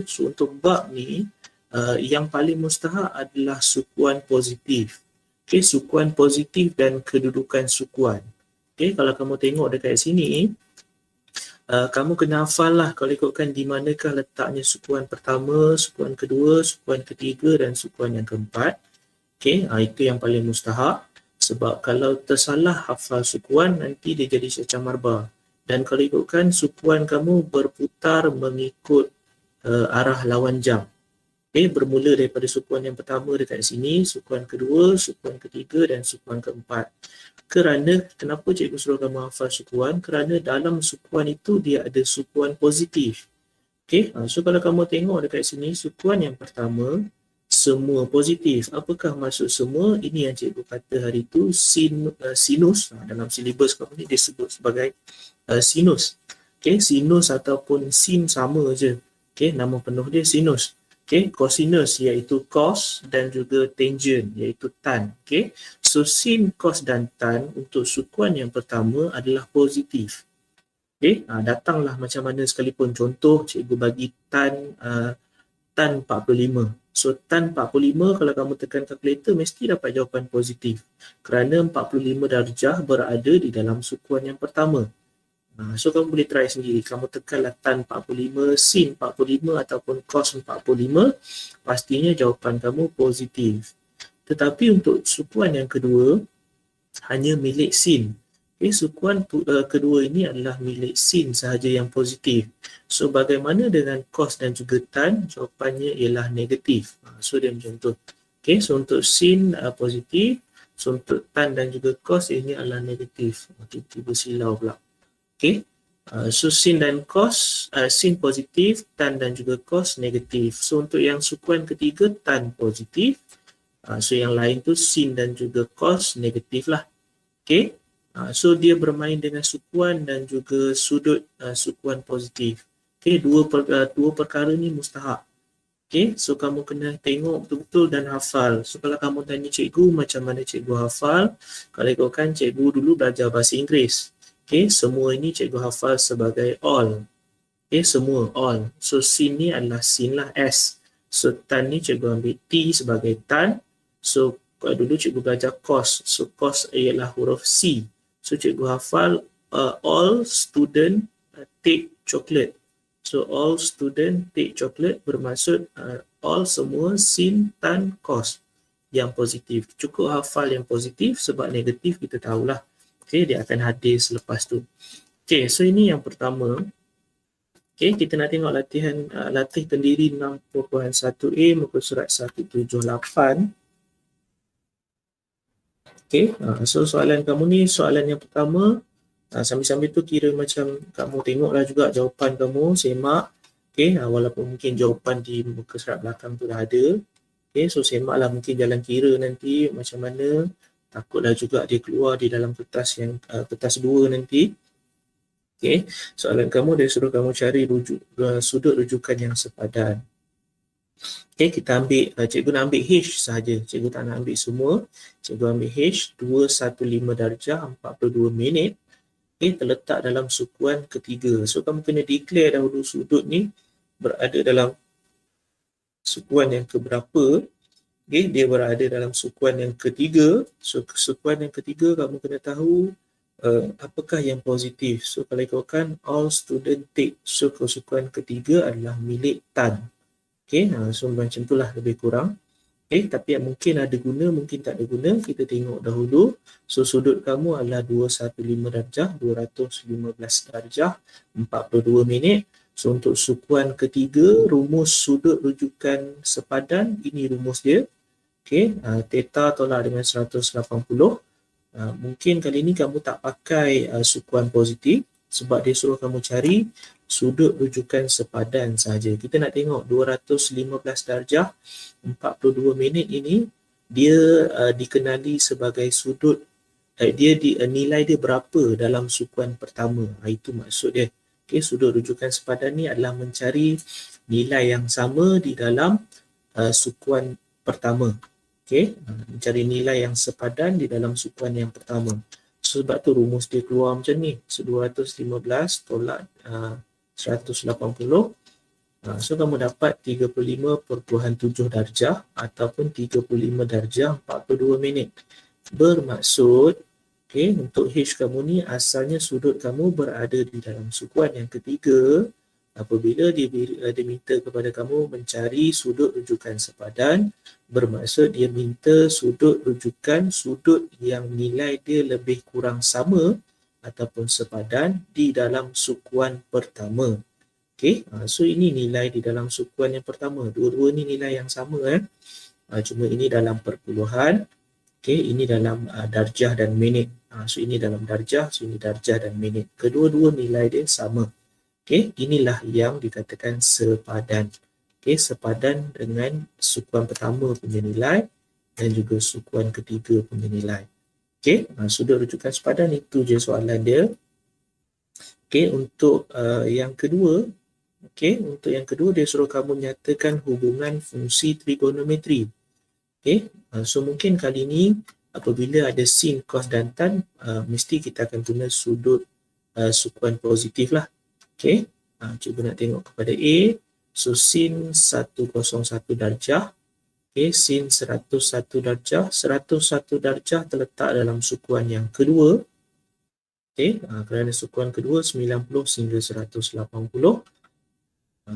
So untuk bab ni, yang paling mustahak adalah sukuan positif. Okay, sukuan positif dan kedudukan sukuan. Okay, kalau kamu tengok dekat sini, kamu kena hafal lah kalau ikutkan di manakah letaknya sukuan pertama, sukuan kedua, sukuan ketiga dan sukuan yang keempat. Okay, itu yang paling mustahak. Sebab kalau tersalah hafal sukuan, nanti dia jadi secam marba. Dan kalau ikutkan sukuan kamu berputar mengikut arah lawan jam. Okay, bermula daripada sukuan yang pertama dekat sini, sukuan kedua, sukuan ketiga dan sukuan keempat. Kerana, kenapa cikgu suruh kamu hafal sukuan? Kerana dalam sukuan itu dia ada sukuan positif. Okay, so kalau kamu tengok dekat sini, sukuan yang pertama, semua positif. Apakah maksud semua? Ini yang cikgu kata hari itu, sinus. Dalam silibus kamu ni disebut sebagai sinus. Okay, sinus ataupun sin sama je. Okay, nama penuh dia sinus. Okay, cosinus iaitu cos dan juga tangent iaitu tan. Okay, so sin, cos dan tan untuk sukuan yang pertama adalah positif. Okay, datanglah macam mana sekalipun. Contoh, cikgu bagi tan 45. So tan 45 kalau kamu tekan kalkulator mesti dapat jawapan positif. Kerana 45 darjah berada di dalam sukuan yang pertama. So kamu boleh try sendiri. Kamu tekanlah tan 45, sin 45 ataupun cos 45. Pastinya jawapan kamu positif. Tetapi untuk sukuan yang kedua, hanya milik sin. Okay, sukuan kedua ini adalah milik sin sahaja yang positif. So bagaimana dengan cos dan juga tan? Jawapannya ialah negatif. So dia macam tu. Okay, so untuk sin positif. So untuk tan dan juga cos ini adalah negatif. Tiba-tiba silau pula. Okay, so sin dan cos, sin positif, tan dan juga cos negatif. So untuk yang sukuan ketiga, tan positif. So yang lain tu sin dan juga cos negatif lah. Okay, so dia bermain dengan sukuan dan juga sudut sukuan positif. Okay, dua perkara ni mustahak. Okay, so kamu kena tengok betul-betul dan hafal. So kalau kamu tanya cikgu macam mana cikgu hafal, kalau ikutkan cikgu dulu belajar bahasa Inggeris. Okay, semua ini cikgu hafal sebagai all. Okay, semua all. So sin ni adalah sin lah, S. So tan ni cikgu ambil T sebagai tan. So dulu cikgu belajar cos. So cos ialah huruf C. So cikgu hafal all student take chocolate. So all student take chocolate bermaksud all semua sin, tan, cos yang positif. Cukup hafal yang positif sebab negatif kita tahulah. Okay, dia akan hadir selepas tu. Okay, so ini yang pertama. Okay, kita nak tengok latihan latih pendiri 6.1a muka surat 178. Okay, so soalan kamu ni, soalan yang pertama, sambil-sambil tu kira macam kamu tengoklah juga jawapan kamu, semak. Okay, walaupun mungkin jawapan di muka surat belakang tu dah ada. Okay, so semaklah mungkin jalan kira nanti macam mana. Takutlah juga dia keluar di dalam kertas yang kertas 2 nanti. Okay, soalan kamu dia suruh kamu cari sudut rujukan yang sepadan. Okay, kita ambil, cikgu nak ambil H sahaja. Cikgu tak nak ambil semua. Cikgu ambil H, 215 darjah, 42 minit. Okay, terletak dalam sukuan ketiga. So, kamu kena declare dahulu sudut ni berada dalam sukuan yang keberapa. Okay, dia berada dalam sukuan yang ketiga. So, sukuan yang ketiga kamu kena tahu apakah yang positif. So, kalau ikutkan all student take. So, sukuan ketiga adalah milik tan. Okay, so macam itulah lebih kurang. Okay, tapi yang mungkin ada guna, mungkin tak ada guna. Kita tengok dahulu. So, sudut kamu adalah 215 darjah, 215 darjah, 42 minit. So, untuk sukuan ketiga, rumus sudut rujukan sepadan, ini rumus dia. Okay, theta tolak dengan 180. Mungkin kali ini kamu tak pakai sukuan positif sebab dia suruh kamu cari sudut rujukan sepadan sahaja. Kita nak tengok 215 darjah 42 minit ini dia dikenali sebagai sudut nilai dia berapa dalam sukuan pertama. Itu maksud dia. Okay, sudut rujukan sepadan ni adalah mencari nilai yang sama di dalam sukuan pertama. Okay, mencari nilai yang sepadan di dalam sukuan yang pertama. Sebab tu rumus dia keluar macam ni. So 215 tolak 180. So kamu dapat 35.7 darjah ataupun 35 darjah 42 minit. Bermaksud, okay, untuk H kamu ni asalnya sudut kamu berada di dalam sukuan yang ketiga. Apabila dia minta kepada kamu mencari sudut rujukan sepadan, bermaksud dia minta sudut rujukan sudut yang nilai dia lebih kurang sama ataupun sepadan di dalam sukuan pertama. Okay, so ini nilai di dalam sukuan yang pertama. Dua-dua ni nilai yang sama. Cuma ini dalam perpuluhan. Okay, ini dalam darjah dan minit. So ini dalam darjah, so ini darjah dan minit. Kedua-dua nilai dia sama. Okay, inilah yang dikatakan sepadan. Okay, sepadan dengan sukuan pertama punya nilai dan juga sukuan ketiga punya nilai. Okay, sudut rujukan sepadan itu je soalan dia. Okay, untuk yang kedua, untuk yang kedua dia suruh kamu nyatakan hubungan fungsi trigonometri. Okay, so mungkin kali ni apabila ada sin, cos dan tan, mesti kita akan guna sudut sukuan positif lah. Okay, cuba nak tengok kepada A. So sin 101 darjah. Okay, sin 101 darjah. 101 darjah terletak dalam sukuan yang kedua. Okay, kerana sukuan kedua 90 hingga 180.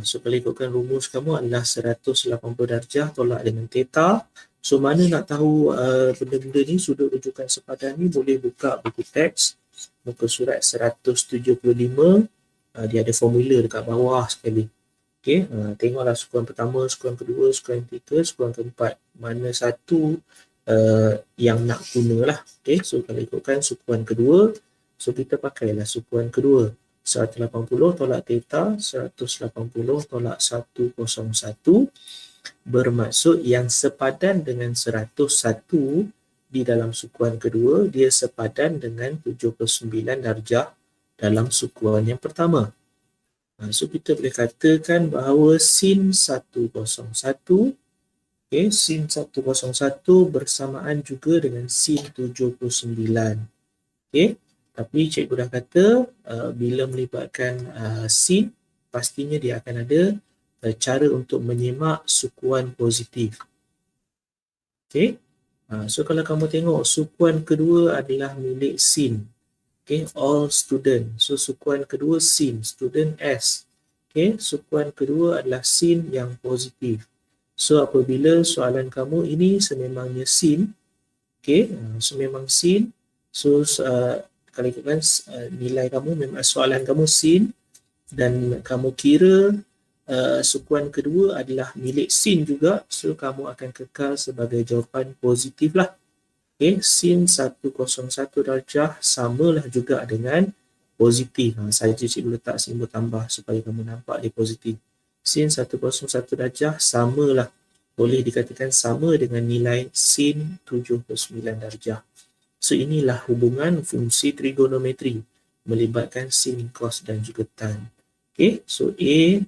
So kalau ikutkan rumus kamu adalah 180 darjah tolak dengan theta. So mana nak tahu benda-benda ni, sudut rujukan sepadan ni, boleh buka buku teks muka surat 175. Dia ada formula dekat bawah sekali. Okay, tengoklah sukuan pertama, sukuan kedua, sukuan ketiga, sukuan keempat. Mana satu yang nak guna lah. Okay, so kalau ikutkan sukuan kedua, so kita pakailah sukuan kedua. 180 tolak theta, 180 tolak 101. Bermaksud yang sepadan dengan 101 di dalam sukuan kedua, dia sepadan dengan 79 darjah dalam sukuan yang pertama. So kita boleh katakan bahawa sin 101, okay, sin 101 bersamaan juga dengan sin 79. Okay, tapi cikgu dah kata bila melibatkan sin, pastinya dia akan ada cara untuk menyemak sukuan positif. Okay, so kalau kamu tengok sukuan kedua adalah milik sin. Okay, all student. So sukuan kedua sin, student S. Okay, sukuan kedua adalah sin yang positif. So apabila soalan kamu ini sememangnya sin, okay, so memang sin. So kalau ikutkan nilai kamu, memang soalan kamu sin dan kamu kira sukuan kedua adalah milik sin juga, so kamu akan kekal sebagai jawapan positif lah. Okay, sin 101 darjah samalah juga dengan positif. Saja cikgu letak simbol tambah supaya kamu nampak dia positif. Sin 101 darjah samalah, boleh dikatakan sama dengan nilai sin 79 darjah. So inilah hubungan fungsi trigonometri melibatkan sin, cos dan juga tan. Okay, so A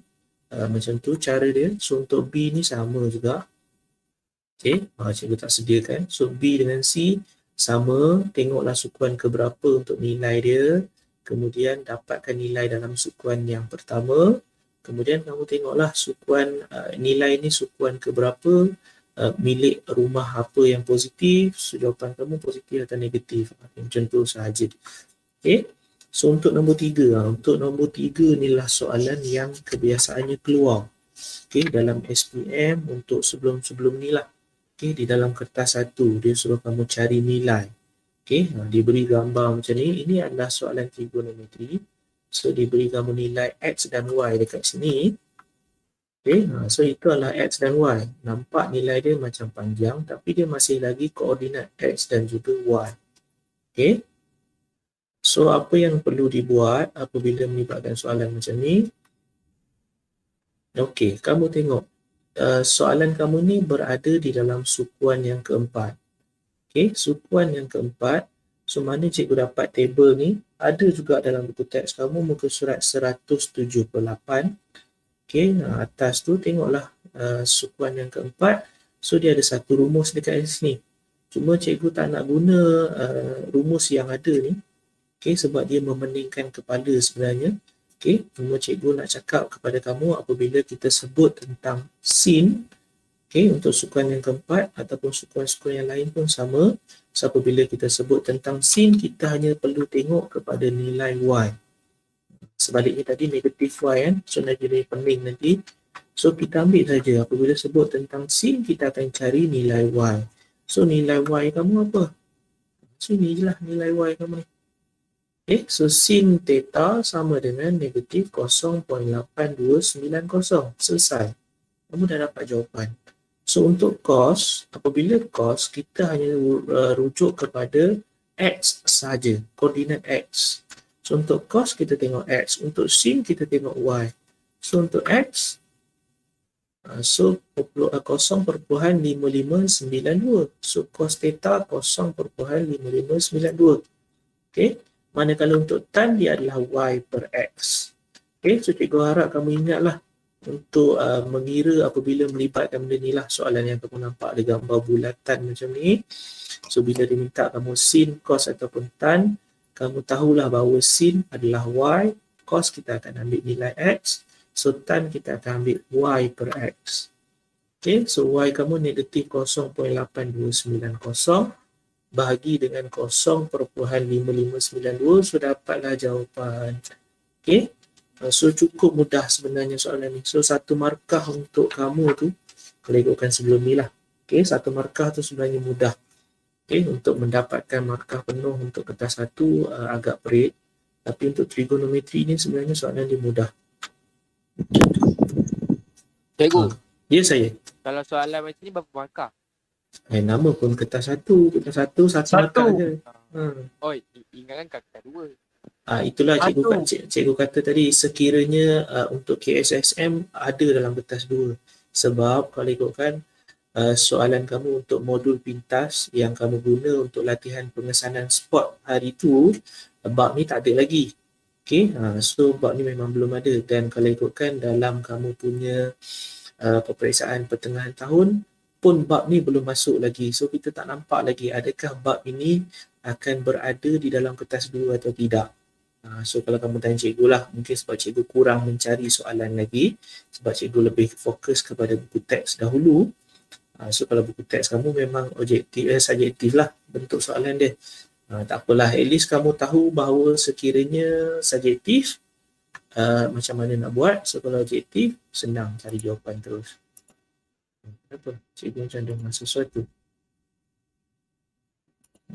macam tu cara dia. So untuk B ni sama juga. Okay, cikgu tak sediakan. So B dengan C sama, tengoklah sukuan keberapa untuk nilai dia. Kemudian dapatkan nilai dalam sukuan yang pertama. Kemudian kamu tengoklah sukuan nilai ni sukuan keberapa, milik rumah apa yang positif. So jawapan kamu positif atau negatif. Macam tu sahaja. Okay, so untuk nombor 3. Untuk nombor 3 inilah soalan yang kebiasaannya keluar. Okay, dalam SPM untuk sebelum-sebelum ni lah. Okay, di dalam kertas 1 dia suruh kamu cari nilai. Okay, diberi gambar macam ni. Ini adalah soalan trigonometri. So diberi kamu nilai X dan Y dekat sini. Okay, so itu adalah X dan Y. Nampak nilai dia macam panjang tapi dia masih lagi koordinat X dan juga Y. Okay, so apa yang perlu dibuat apabila melibatkan soalan macam ni? Okay, kamu tengok. Soalan kamu ni berada di dalam sukuan yang keempat. Okay, sukuan yang keempat. So mana cikgu dapat table ni? Ada juga dalam buku teks kamu muka surat 178. Okay, atas tu tengoklah sukuan yang keempat. So dia ada satu rumus dekat sini. Cuma cikgu tak nak guna rumus yang ada ni. Okay, sebab dia memeningkan kepala sebenarnya. Okey, cuma cikgu nak cakap kepada kamu apabila kita sebut tentang sin, okey, untuk sukuan yang keempat ataupun sukuan-sukuan yang lain pun sama. So, apabila kita sebut tentang sin, kita hanya perlu tengok kepada nilai y. Sebaliknya tadi negatif y kan, so jadi pening nanti. So, kita ambil saja apabila sebut tentang sin, kita akan cari nilai y. So, nilai y kamu apa? So, ni je lah nilai y kamu ni. Okay, so sin theta sama dengan negatif 0.8290. Selesai. Kamu dah dapat jawapan. So untuk cos, apabila cos, kita hanya rujuk kepada x saja, koordinat x. So untuk cos kita tengok x, untuk sin kita tengok y. So untuk x, so 0.5592. So cos theta 0.5592. Okay. Manakala untuk tan dia adalah y per x. Okay, so cikgu harap kamu ingatlah untuk mengira apabila melibatkan benda ni lah. Soalan yang kamu nampak ada gambar bulatan macam ni. So bila dia minta kamu sin, cos ataupun tan, kamu tahulah bahawa sin adalah y, cos kita akan ambil nilai x, so tan kita akan ambil y per x. Okay, so y kamu negatif 0.8290 bahagi dengan 0.5592, so dapatlah jawapan. Okay, so cukup mudah sebenarnya soalan ni. So satu markah untuk kamu tu, kalau ikutkan sebelum ni lah. Okay, satu markah tu sebenarnya mudah. Okay, untuk mendapatkan markah penuh untuk kertas satu agak perit. Tapi untuk trigonometri ni sebenarnya soalan dia mudah. Cikgu, ya saya. kalau soalan macam ni berapa markah? Nama pun kertas satu markah je. Oh, ingatkan kakak dua. Itulah cikgu kata tadi, sekiranya untuk KSSM ada dalam kertas 2. Sebab kalau ikutkan soalan kamu untuk modul pintas yang kamu guna untuk latihan pengesanan sport hari tu, bab ni tak ada lagi. Okay, so bab ni memang belum ada. Dan kalau ikutkan dalam kamu punya peperiksaan pertengahan tahun pun bab ni belum masuk lagi. So kita tak nampak lagi adakah bab ini akan berada di dalam kertas 2 atau tidak. So kalau kamu tanya cikgu lah, mungkin sebab cikgu kurang mencari soalan lagi, sebab cikgu lebih fokus kepada buku teks dahulu. So kalau buku teks kamu memang objektif, subjektif lah bentuk soalan dia. Tak apalah, at least kamu tahu bahawa sekiranya subjektif, macam mana nak buat. So kalau objektif, senang cari jawapan terus. Apa? Cikgu macam dengar sesuatu.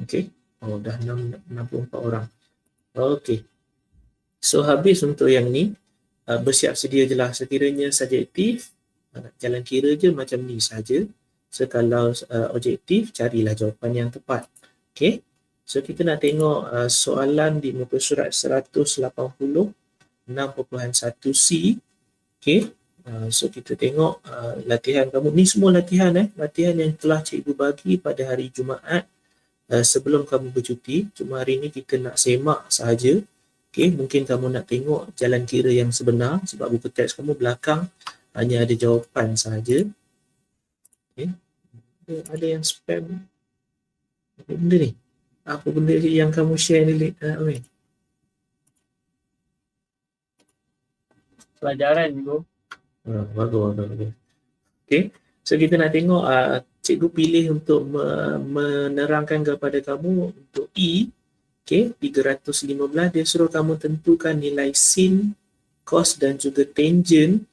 Okay. Oh, dah 64 orang. Okay. So habis untuk yang ni. Bersiap sedia je lah. Sekiranya subjektif, jalan kira je macam ni saja. So kalau objektif, carilah jawapan yang tepat. Okay. So kita nak tengok soalan di muka surat 180, 6.1C. Okay. So kita tengok latihan kamu. Ni semua latihan latihan yang telah cikgu bagi pada hari Jumaat sebelum kamu bercuti. Cuma hari ni kita nak semak sahaja. Okay, mungkin kamu nak tengok jalan kira yang sebenar sebab buku teks kamu belakang hanya ada jawapan sahaja. Okay. Ada yang spam. Apa benda ni? Apa benda yang kamu share ni? Pelajaran juga. Bagus. Okay. So kita nak tengok cikgu pilih untuk menerangkan kepada kamu untuk E. Okay, 315 dia suruh kamu tentukan nilai sin, cos dan juga tangent.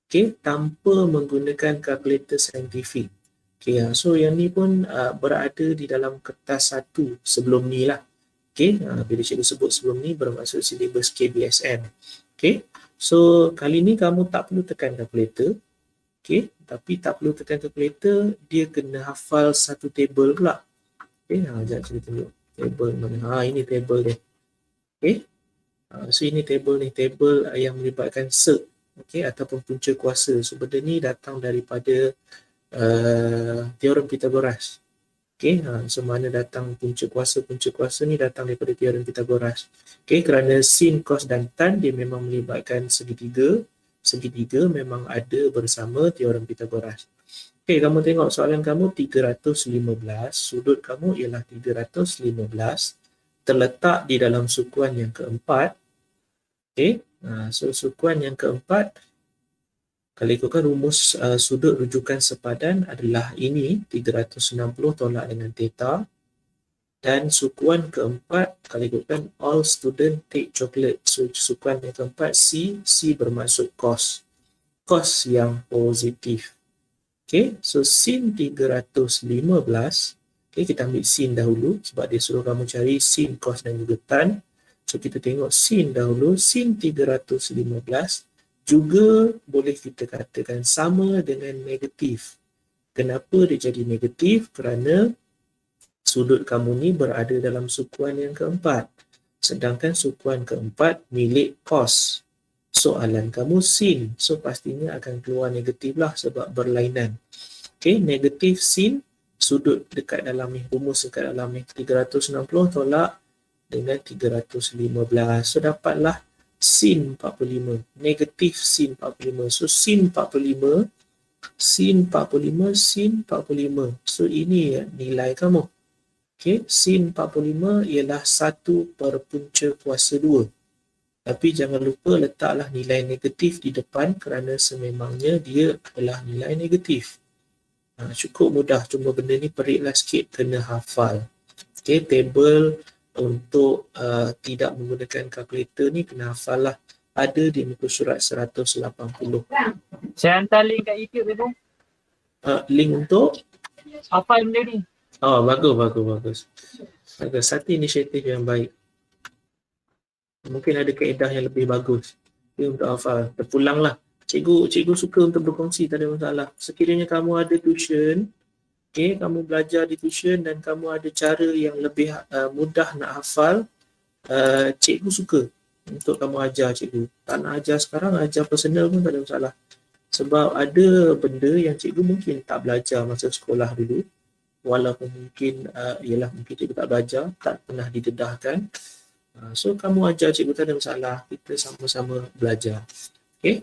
Okay, tanpa menggunakan kalkulator saintifik. Okay, so yang ni pun berada di dalam kertas 1 sebelum ni lah. Okay, bila cikgu sebut sebelum ni bermaksud silibus KBSM. Okay. So, kali ni kamu tak perlu tekan kalkulator. Okay, tapi tak perlu tekan kalkulator, dia kena hafal satu table pula. Okay, sekejap kita tunjuk. Table mana? Ini table dia. Okay, so ini table ni. Table yang melibatkan cert. Okay, ataupun punca kuasa. So, benda ni datang daripada teorem Pythagoras. Okay, so mana datang punca kuasa ni datang daripada teorem Pythagoras. Okay, kerana sin, cos dan tan dia memang melibatkan segitiga. Segitiga memang ada bersama teorem Pythagoras. Okay, kamu tengok soalan kamu 315, sudut kamu ialah 315, terletak di dalam sukuan yang keempat. Okay. So sukuan yang keempat, kalau ikutkan rumus sudut rujukan sepadan adalah ini, 360 tolak dengan theta. Dan sukuan keempat, kalau ikutkan all student take chocolate. So sukuan yang keempat C bermaksud cos. Cos yang positif. Okay, so sin 315. Okay, kita ambil sin dahulu sebab dia suruh kamu cari sin, cos dan juga tan. So kita tengok sin dahulu. Sin 315 juga boleh kita katakan sama dengan negatif. Kenapa dia jadi negatif? Kerana sudut kamu ni berada dalam sukuan yang keempat. Sedangkan sukuan keempat milik cos. Soalan kamu sin. So pastinya akan keluar negatif lah sebab berlainan. Okay, negatif sin, sudut dekat dalam ni, rumus dekat dalam ni, 360 tolak dengan 315. So dapatlah sin 45. Negatif sin 45. So sin 45, sin 45, sin 45. So ini nilai kamu. Okay, sin 45 ialah 1 per punca kuasa 2. Tapi jangan lupa letaklah nilai negatif di depan kerana sememangnya dia adalah nilai negatif. Cukup mudah, cuma benda ni periklah sikit, kena hafal. Okay, table untuk tidak menggunakan kalkulator ni kena hafal lah. Ada di muka surat 180. Saya hantar link kat YouTube tu. Link untuk? Hafal benda ni. Oh, bagus. Satu inisiatif yang baik. Mungkin ada kaedah yang lebih bagus. Okay, untuk hafal. Terpulanglah. Cikgu suka untuk berkongsi, tak ada masalah. Sekiranya kamu ada tuition, okay, kamu belajar di tuition dan kamu ada cara yang lebih mudah nak hafal, cikgu suka untuk kamu ajar cikgu. Tak nak ajar sekarang, ajar personal pun tak ada masalah. Sebab ada benda yang cikgu mungkin tak belajar masa sekolah dulu. Walaupun mungkin, mungkin cikgu tak belajar, tak pernah didedahkan. So, kamu ajar cikgu tak ada masalah. Kita sama-sama belajar. Okay?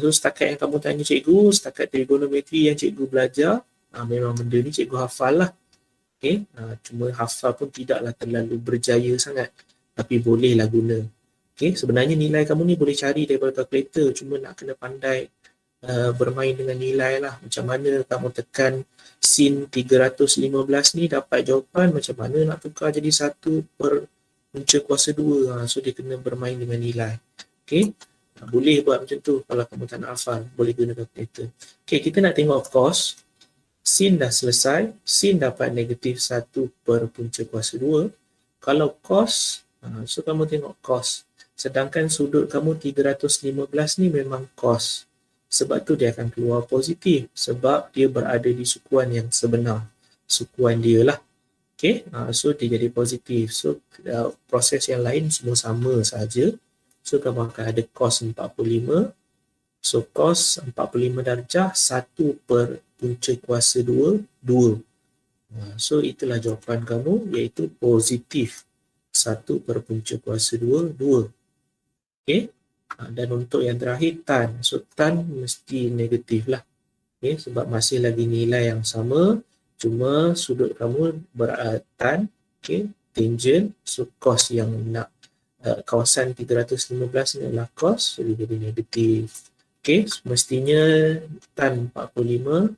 So setakat yang kamu tanya cikgu, setakat trigonometri yang cikgu belajar, memang benda ni cikgu hafal lah. Okay? Cuma hafal pun tidaklah terlalu berjaya sangat, tapi bolehlah guna. Okay? Sebenarnya nilai kamu ni boleh cari daripada kalkulator, cuma nak kena pandai bermain dengan nilai lah. Macam mana kamu tekan sin 315 ni dapat jawapan, macam mana nak tukar jadi 1 per punca kuasa 2. So dia kena bermain dengan nilai. Okay? Boleh buat macam tu kalau kamu tak nak hafal, boleh guna kalkulator. Okay, kita nak tengok cos. Sin dah selesai, sin dapat negatif 1 per punca kuasa 2. Kalau cos, so kamu tengok cos. Sedangkan sudut kamu 315 ni memang cos. Sebab tu dia akan keluar positif, sebab dia berada di sukuan yang sebenar. Sukuan dia lah. Okay, so dia jadi positif. So proses yang lain semua sama saja. So, kamu akan ada cos 45. So, cos 45 darjah 1 per punca kuasa 2, 2. So, itulah jawapan kamu, iaitu positif. 1 per punca kuasa 2, 2. Okay. Dan untuk yang terakhir, tan. So, tan mesti negatif lah. Okay. Sebab masih lagi nilai yang sama. Cuma sudut kamu tan. Okay. Tangent. So, cos yang nak kawasan 315 ni adalah cos, jadi jadi negatif. Okay, mestinya tan 45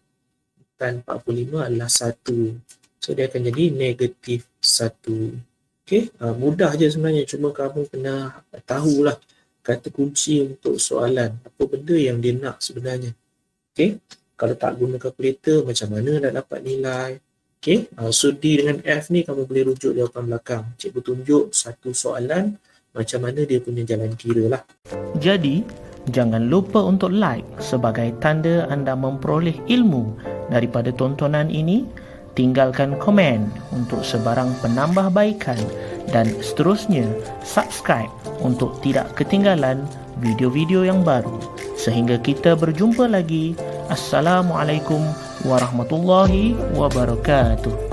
adalah 1. So dia akan jadi negatif 1. Okay, mudah je sebenarnya, cuma kamu kena tahulah kata kunci untuk soalan, apa benda yang dia nak sebenarnya. Okay, kalau tak guna kalkulator, macam mana nak dapat nilai. Okay, so D dengan F ni kamu boleh rujuk jawapan belakang. Cikgu tunjuk satu soalan, macam mana dia punya jalan kira lah. Jadi, jangan lupa untuk like sebagai tanda anda memperoleh ilmu daripada tontonan ini. Tinggalkan komen untuk sebarang penambahbaikan dan seterusnya subscribe untuk tidak ketinggalan video-video yang baru. Sehingga kita berjumpa lagi. Assalamualaikum warahmatullahi wabarakatuh.